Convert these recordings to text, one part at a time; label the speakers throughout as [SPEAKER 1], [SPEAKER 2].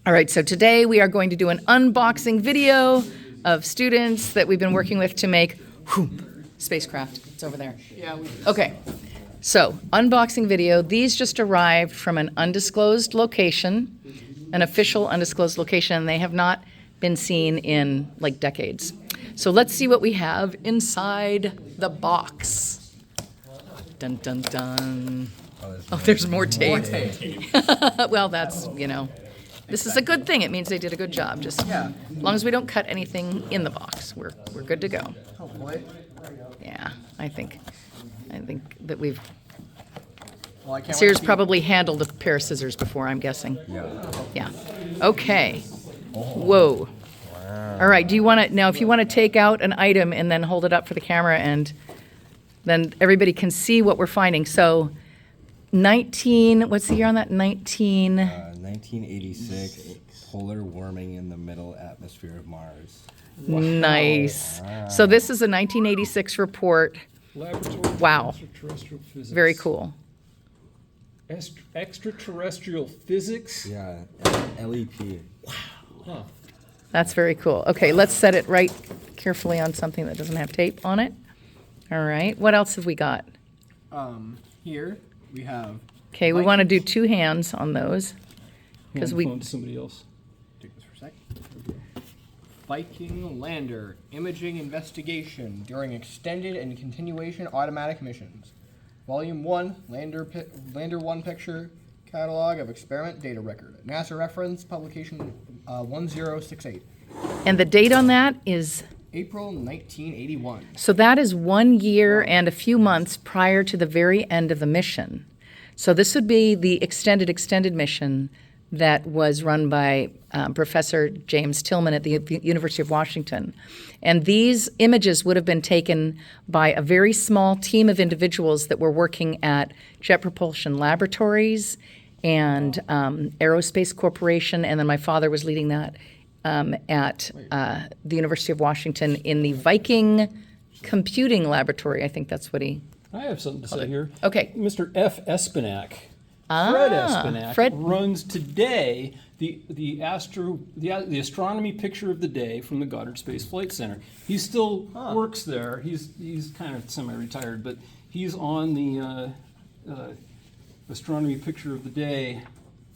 [SPEAKER 1] All right, so today we are going to do an unboxing video of students that we've been working with to make spacecraft. It's over there.
[SPEAKER 2] Yeah.
[SPEAKER 1] Okay, so unboxing video. These just arrived from an undisclosed location, an official undisclosed location, and they have not been seen in like decades. So let's see what we have inside the box. Dun, dun, dun. Oh, there's more tape. Well, that's, this is a good thing. It means they did a good job. Just as long as we don't cut anything in the box, we're good to go.
[SPEAKER 2] Hopefully.
[SPEAKER 1] Yeah, I think that we've.
[SPEAKER 2] Well, I can't
[SPEAKER 1] Sears probably handled a pair of scissors before, I'm guessing. Yeah. Okay. Whoa. All right. Do you want to now? If you want to take out an item and then hold it up for the camera, and then everybody can see what we're finding. So, 19. What's the year on that?
[SPEAKER 3] 1986. Polar warming in the middle atmosphere of Mars.
[SPEAKER 1] Nice. So this is a 1986 report.
[SPEAKER 4] Laboratory
[SPEAKER 1] Wow.
[SPEAKER 4] Extraterrestrial physics.
[SPEAKER 1] Very cool.
[SPEAKER 4] Extraterrestrial physics?
[SPEAKER 3] Yeah, LEP.
[SPEAKER 4] Huh.
[SPEAKER 1] That's very cool. Okay, let's set it right carefully on something that doesn't have tape on it. All right. What else have we got?
[SPEAKER 2] Here we have.
[SPEAKER 1] Okay, we want to do two hands on those. Because we
[SPEAKER 4] phone to somebody else.
[SPEAKER 2] Take this for a sec. Viking lander imaging investigation during extended and continuation automatic missions. Volume 1, Lander 1 picture catalog of experiment data record. NASA reference publication 1068.
[SPEAKER 1] And the date on that is,
[SPEAKER 2] April 1981.
[SPEAKER 1] so that is 1 year and a few months prior to the very end of the mission. So this would be the extended mission that was run by Professor James Tillman at the University of Washington. And these images would have been taken by a very small team of individuals that were working at Jet Propulsion Laboratories and Aerospace Corporation, and then my father was leading that at the University of Washington in the Viking Computing Laboratory. I think that's what he...
[SPEAKER 4] I have something to say here.
[SPEAKER 1] Okay.
[SPEAKER 4] Mr. F. Espenak. Fred Espenak runs today the astronomy picture of the day from the Goddard Space Flight Center. He still works there. He's kind of semi-retired, but he's on the astronomy picture of the day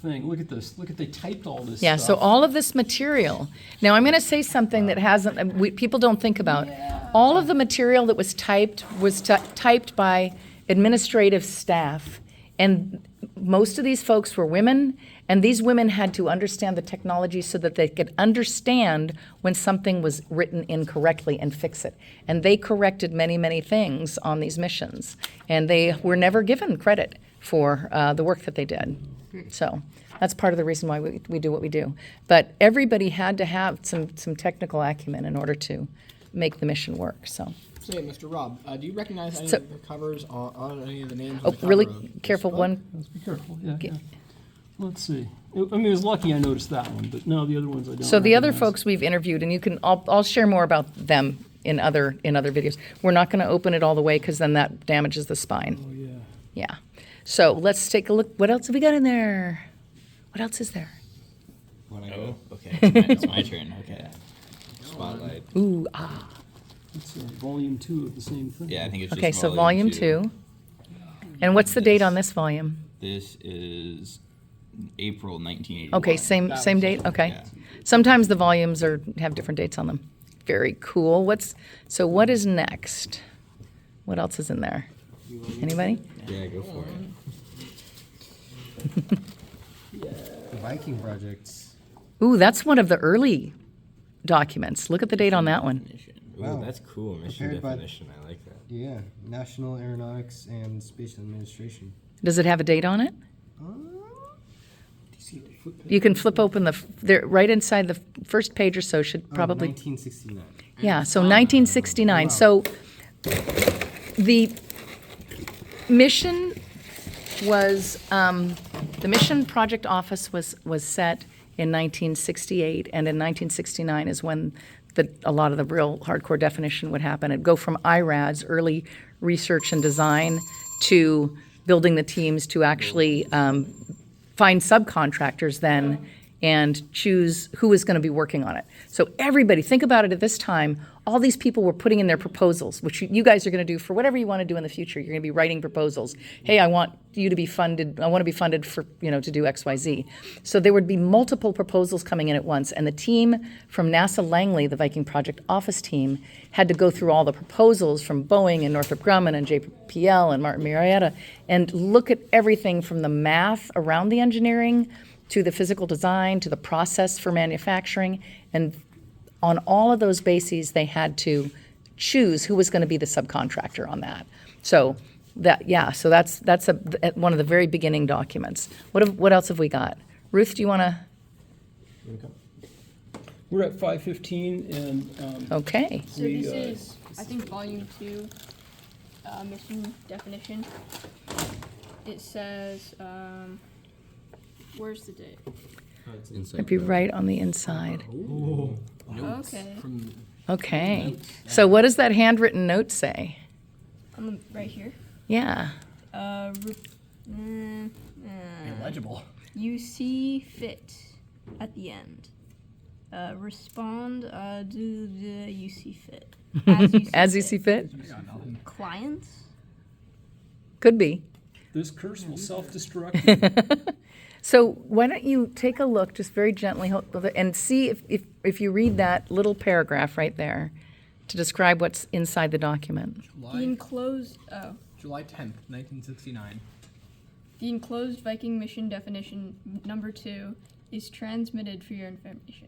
[SPEAKER 4] thing. Look at this. Look at they typed all this.
[SPEAKER 1] Yeah,
[SPEAKER 4] stuff.
[SPEAKER 1] so all of this material. Now I'm going to say something that people don't think about. All of the material that was typed typed by administrative staff, and most of these folks were women, and these women had to understand the technology so that they could understand when something was written incorrectly and fix it. And they corrected many, many things on these missions, and they were never given credit for the work that they did. So that's part of the reason why we do what we do. But everybody had to have some technical acumen in order to make the mission work. So.
[SPEAKER 2] Say, Mr. Rob, do you recognize any
[SPEAKER 1] So-
[SPEAKER 2] of the covers on any of the names?
[SPEAKER 1] Oh,
[SPEAKER 2] on the
[SPEAKER 1] really
[SPEAKER 2] cover of
[SPEAKER 1] careful.
[SPEAKER 2] this book?
[SPEAKER 1] One.
[SPEAKER 4] Let's be careful. Yeah. Let's see. I mean, it was lucky I noticed that one, but no, the other ones I don't.
[SPEAKER 1] So the other
[SPEAKER 4] recognize.
[SPEAKER 1] folks we've interviewed, and I'll share more about them in other videos. We're not going to open it all the way because then that damages the spine.
[SPEAKER 4] Oh yeah.
[SPEAKER 1] Yeah. So let's take a look. What else have we got in there? What else is there?
[SPEAKER 3] When I go?
[SPEAKER 5] Okay, it's my turn. Okay. Spotlight.
[SPEAKER 1] Ooh,
[SPEAKER 4] It's volume 2 of the same thing.
[SPEAKER 5] Yeah, I think it's just
[SPEAKER 1] Okay, so volume 2. And what's the date on this volume?
[SPEAKER 5] This is April 1981.
[SPEAKER 1] Okay, same date. Okay.
[SPEAKER 5] Yeah.
[SPEAKER 1] Sometimes the volumes have different dates on them. Very cool. What is next? What else is in there? Anybody?
[SPEAKER 3] Yeah, go for it. The Viking projects.
[SPEAKER 1] Ooh, that's one of the early documents. Look at the date on that one.
[SPEAKER 5] Ooh,
[SPEAKER 3] Wow.
[SPEAKER 5] that's cool. Mission
[SPEAKER 3] Prepared by-
[SPEAKER 5] definition. I like that.
[SPEAKER 3] Yeah, National Aeronautics and Space Administration.
[SPEAKER 1] Does it have a date on it? You can flip open they're right inside the first page or so. Should probably
[SPEAKER 3] 1969.
[SPEAKER 1] Yeah, so 1969. So the mission was, the mission project office was set in 1968, and in 1969 is when a lot of the real hardcore definition would happen. It'd go from IRADs, early research and design, to building the teams to actually find subcontractors then and choose who was going to be working on it. So everybody, think about it at this time, all these people were putting in their proposals, which you guys are going to do for whatever you want to do in the future. You're going to be writing proposals. Hey, I want you to be funded. I want to be funded for, to do X, Y, Z. So there would be multiple proposals coming in at once. And the team from NASA Langley, the Viking Project Office team, had to go through all the proposals from Boeing and Northrop Grumman and JPL and Martin Marietta and look at everything from the math around the engineering to the physical design, to the process for manufacturing. And on all of those bases, they had to choose who was going to be the subcontractor on that. So so that's one of the very beginning documents. What else have we got? Ruth, do you want to?
[SPEAKER 4] We're at 515 and
[SPEAKER 1] Okay.
[SPEAKER 6] So this is, I think, volume 2, mission definition. It says, where's the date?
[SPEAKER 1] It'd be right on the inside.
[SPEAKER 6] Okay,
[SPEAKER 1] Okay. So what does that handwritten note say?
[SPEAKER 6] right here.
[SPEAKER 1] Yeah.
[SPEAKER 2] Illegible.
[SPEAKER 6] You see fit at the end. Respond, do the you see fit.
[SPEAKER 1] As you see fit?
[SPEAKER 6] Clients?
[SPEAKER 1] Could be.
[SPEAKER 4] this curse will self-destruct.
[SPEAKER 1] So why don't you take a look, just very gently, and see if you read that little paragraph right there to describe what's inside the document.
[SPEAKER 6] The enclosed,
[SPEAKER 2] July 10th, 1969.
[SPEAKER 6] The enclosed Viking mission definition number 2 is transmitted for your information.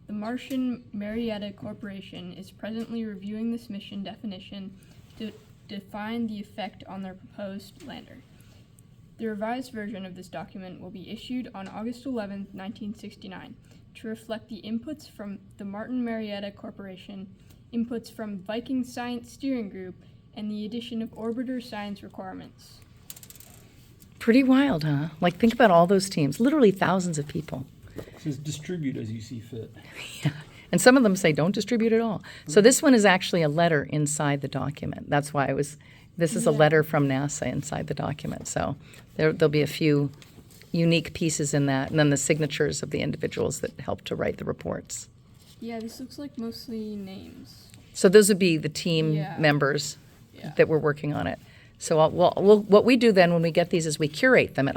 [SPEAKER 6] The Martian Marietta Corporation is presently reviewing this mission definition to define the effect on their proposed lander. The revised version of this document will be issued on August 11, 1969, to reflect the inputs from the Martin Marietta Corporation, inputs from Viking Science Steering Group, and the addition of orbiter science requirements.
[SPEAKER 1] Pretty wild, huh? Like, think about all those teams, literally thousands of people.
[SPEAKER 4] It says distribute as you see fit.
[SPEAKER 1] And some of them say don't distribute at all. So this one is actually a letter inside the document. That's why this is a letter from NASA inside the document. So there'll be a few unique pieces in that, and then the signatures of the individuals that helped to write the reports.
[SPEAKER 6] Yeah, this looks like mostly names.
[SPEAKER 1] So those would be the team
[SPEAKER 6] Yeah.
[SPEAKER 1] members
[SPEAKER 6] Yeah.
[SPEAKER 1] that were working on it. So what we do then when we get these is we curate them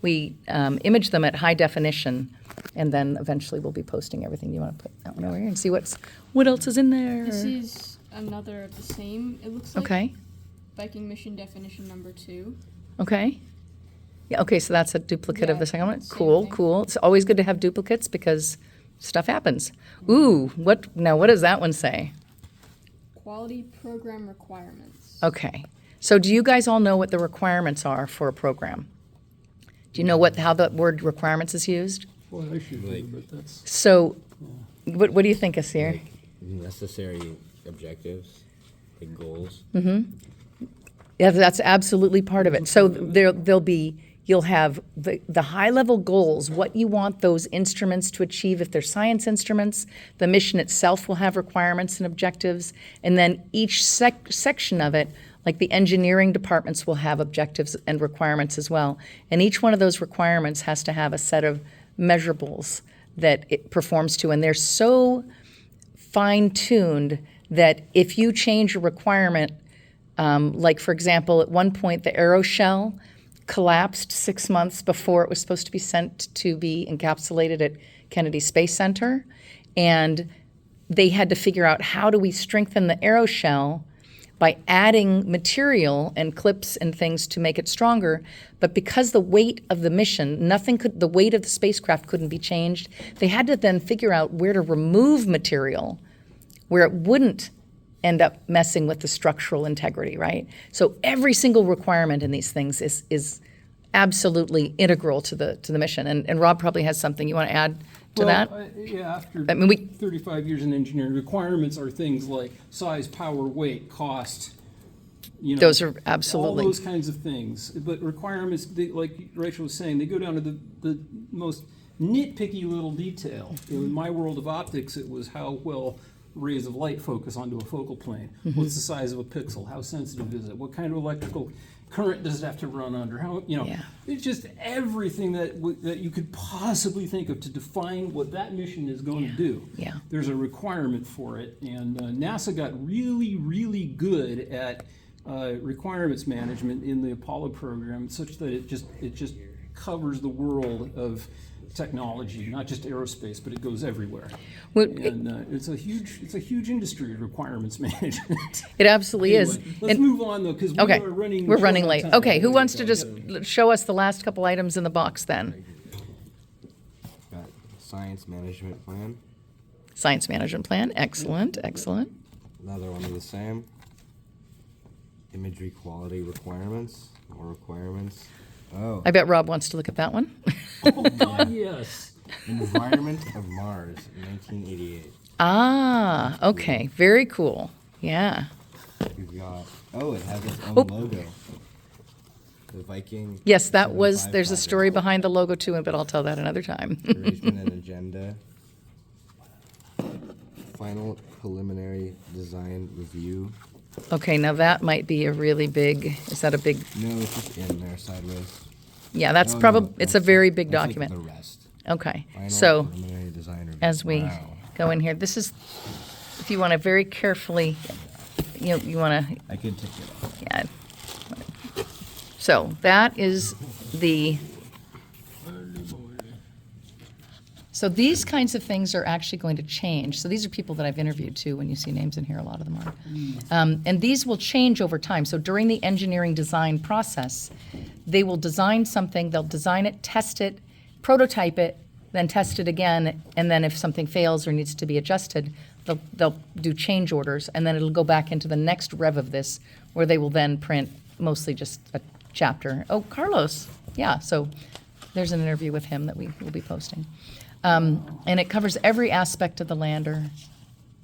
[SPEAKER 1] we image them at high definition, and then eventually we'll be posting everything. You want to put that one over here and see what else is in there?
[SPEAKER 6] This is another of the same. It looks like
[SPEAKER 1] Okay.
[SPEAKER 6] Viking mission definition number 2.
[SPEAKER 1] Okay. Yeah, okay, so that's a duplicate of
[SPEAKER 6] Yeah,
[SPEAKER 1] the second one.
[SPEAKER 6] same
[SPEAKER 1] Cool,
[SPEAKER 6] thing.
[SPEAKER 1] cool. It's always good to have duplicates because stuff happens. Ooh, what does that one say?
[SPEAKER 6] Quality program requirements.
[SPEAKER 1] Okay. So do you guys all know what the requirements are for a program? Do you know how the word requirements is used?
[SPEAKER 4] Boy, I should do, but that's.
[SPEAKER 1] So what do you think, Asir?
[SPEAKER 3] Like necessary objectives, like goals.
[SPEAKER 1] Yeah, that's absolutely part of it. So you'll have the high level goals, what you want those instruments to achieve if they're science instruments. The mission itself will have requirements and objectives, and then each section of it, like the engineering departments, will have objectives and requirements as well. And each one of those requirements has to have a set of measurables that it performs to, and they're so fine-tuned that if you change a requirement, like for example, at one point the aeroshell collapsed 6 months before it was supposed to be sent to be encapsulated at Kennedy Space Center, and they had to figure out how do we strengthen the aeroshell by adding material and clips and things to make it stronger. But because the weight of the mission, the weight of the spacecraft couldn't be changed, they had to then figure out where to remove material where it wouldn't end up messing with the structural integrity, right? So every single requirement in these things is absolutely integral to the mission. And Rob probably has something you want to add to that?
[SPEAKER 4] Yeah, after
[SPEAKER 1] I mean,
[SPEAKER 4] 35 years in engineering, requirements are things like size, power, weight, cost.
[SPEAKER 1] Those are absolutely.
[SPEAKER 4] All those kinds of things. But requirements, like Rachel was saying, they go down to the most nitpicky little detail. In my world of optics, it was how well rays of light focus onto a focal plane? What's the size of a pixel? How sensitive is it? What kind of electrical current does it have to run under? How,
[SPEAKER 1] Yeah.
[SPEAKER 4] it's just everything that that you could possibly think of to define what that mission is going to do.
[SPEAKER 1] Yeah.
[SPEAKER 4] There's a requirement for it, and NASA got really, really good at requirements management in the Apollo program, such that it just covers the world of technology, not just aerospace, but it goes everywhere.
[SPEAKER 1] Well,
[SPEAKER 4] And it's a huge industry, requirements management.
[SPEAKER 1] It absolutely is.
[SPEAKER 4] Anyway, let's
[SPEAKER 1] And-
[SPEAKER 4] move on though, because
[SPEAKER 1] Okay,
[SPEAKER 4] we're running
[SPEAKER 1] running
[SPEAKER 4] short on
[SPEAKER 1] late.
[SPEAKER 4] time.
[SPEAKER 1] Okay, who wants to just show us the last couple items in the box then?
[SPEAKER 3] Got science management plan.
[SPEAKER 1] Science management plan, excellent, excellent.
[SPEAKER 3] Another one of the same. Imagery quality requirements. More requirements. Oh,
[SPEAKER 1] I bet Rob wants to look at that one.
[SPEAKER 4] Oh God, yes.
[SPEAKER 3] Environment of Mars, 1988.
[SPEAKER 1] Ah, okay, very cool. Yeah.
[SPEAKER 3] We've got. Oh, it has its own
[SPEAKER 1] Oop.
[SPEAKER 3] logo. The Viking.
[SPEAKER 1] Yes, that was,
[SPEAKER 3] 75
[SPEAKER 1] there's a
[SPEAKER 3] pattern.
[SPEAKER 1] story behind the logo too, but I'll tell that another time.
[SPEAKER 3] Arrangement and agenda. Final preliminary design review.
[SPEAKER 1] Okay, now that might be a really big, is that a big,
[SPEAKER 3] No, it's just in there sideways.
[SPEAKER 1] yeah, that's
[SPEAKER 3] No, no,
[SPEAKER 1] probably, it's a
[SPEAKER 3] that's
[SPEAKER 1] very
[SPEAKER 3] like-
[SPEAKER 1] big
[SPEAKER 3] that's like
[SPEAKER 1] document.
[SPEAKER 3] the rest.
[SPEAKER 1] Okay,
[SPEAKER 3] Final
[SPEAKER 1] so
[SPEAKER 3] preliminary design review.
[SPEAKER 1] as we
[SPEAKER 3] Wow.
[SPEAKER 1] go in here, this is, if you want to very carefully, you want to,
[SPEAKER 3] I could take it off.
[SPEAKER 1] yeah. So that is the, so these kinds of things are actually going to change. So these are people that I've interviewed too. When you see names in here, a lot of them are. And these will change over time. So during the engineering design process, they will design something, they'll design it, test it, prototype it, then test it again, and then if something fails or needs to be adjusted, they'll do change orders, and then it'll go back into the next rev of this, where they will then print mostly just a chapter. Oh, Carlos, yeah, so there's an interview with him that we will be posting. And it covers every aspect of the lander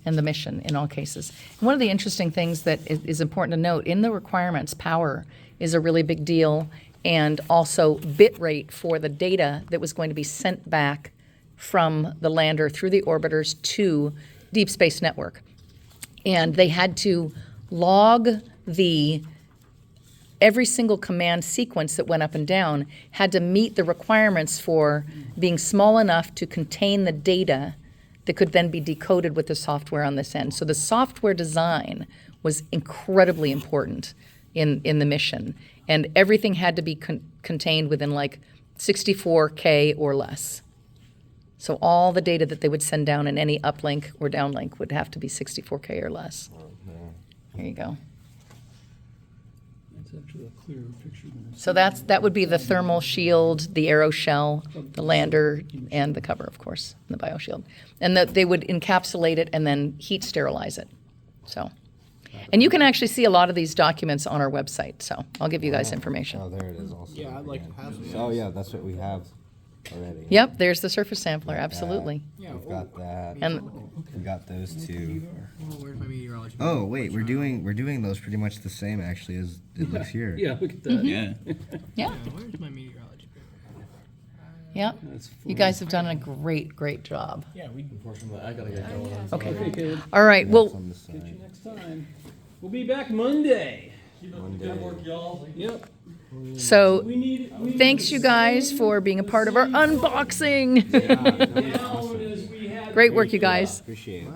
[SPEAKER 1] and the mission in all cases. And one of the interesting things that is important to note, in the requirements, power is a really big deal, and also bit rate for the data that was going to be sent back from the lander through the orbiters to Deep Space Network. And they had to log every single command sequence that went up and down had to meet the requirements for being small enough to contain the data that could then be decoded with the software on this end. So the software design was incredibly important in the mission. And everything had to be contained within like 64K or less. So all the data that they would send down in any uplink or downlink would have to be 64K or less. There you go.
[SPEAKER 4] That's actually a clearer picture than
[SPEAKER 1] So that would be the thermal shield, the aero shell, the lander, and the cover, of course, and the bioshield. And they would encapsulate it and then heat sterilize it. So, and you can actually see a lot of these documents on our website. So I'll give you guys information.
[SPEAKER 3] Oh, there it is also.
[SPEAKER 2] Yeah, I'd like to have some.
[SPEAKER 3] Oh, yeah, that's what we have already.
[SPEAKER 1] Yep, there's the surface sampler, absolutely.
[SPEAKER 2] Yeah,
[SPEAKER 3] We've got that.
[SPEAKER 1] And
[SPEAKER 3] We got those two.
[SPEAKER 2] oh, where's my meteorology?
[SPEAKER 3] Oh, wait, we're doing those pretty much the same actually as it looks here.
[SPEAKER 4] Yeah, look at that.
[SPEAKER 5] Yeah.
[SPEAKER 1] yeah,
[SPEAKER 2] Yeah, where's my meteorology paper?
[SPEAKER 1] yeah.
[SPEAKER 4] That's
[SPEAKER 1] You guys have done a great job.
[SPEAKER 2] Yeah, we.
[SPEAKER 5] Unfortunately, I gotta get going.
[SPEAKER 1] Okay.
[SPEAKER 4] Okay, Caleb.
[SPEAKER 1] All right,
[SPEAKER 3] That's
[SPEAKER 1] well,
[SPEAKER 3] on the
[SPEAKER 4] See you
[SPEAKER 3] side.
[SPEAKER 4] next time. We'll be back Monday.
[SPEAKER 5] y'all.
[SPEAKER 4] Yep.
[SPEAKER 1] so
[SPEAKER 4] We need.
[SPEAKER 1] thanks you guys for being a part of our unboxing.
[SPEAKER 4] Now, as we had
[SPEAKER 1] Great work, you guys.
[SPEAKER 3] Appreciate it.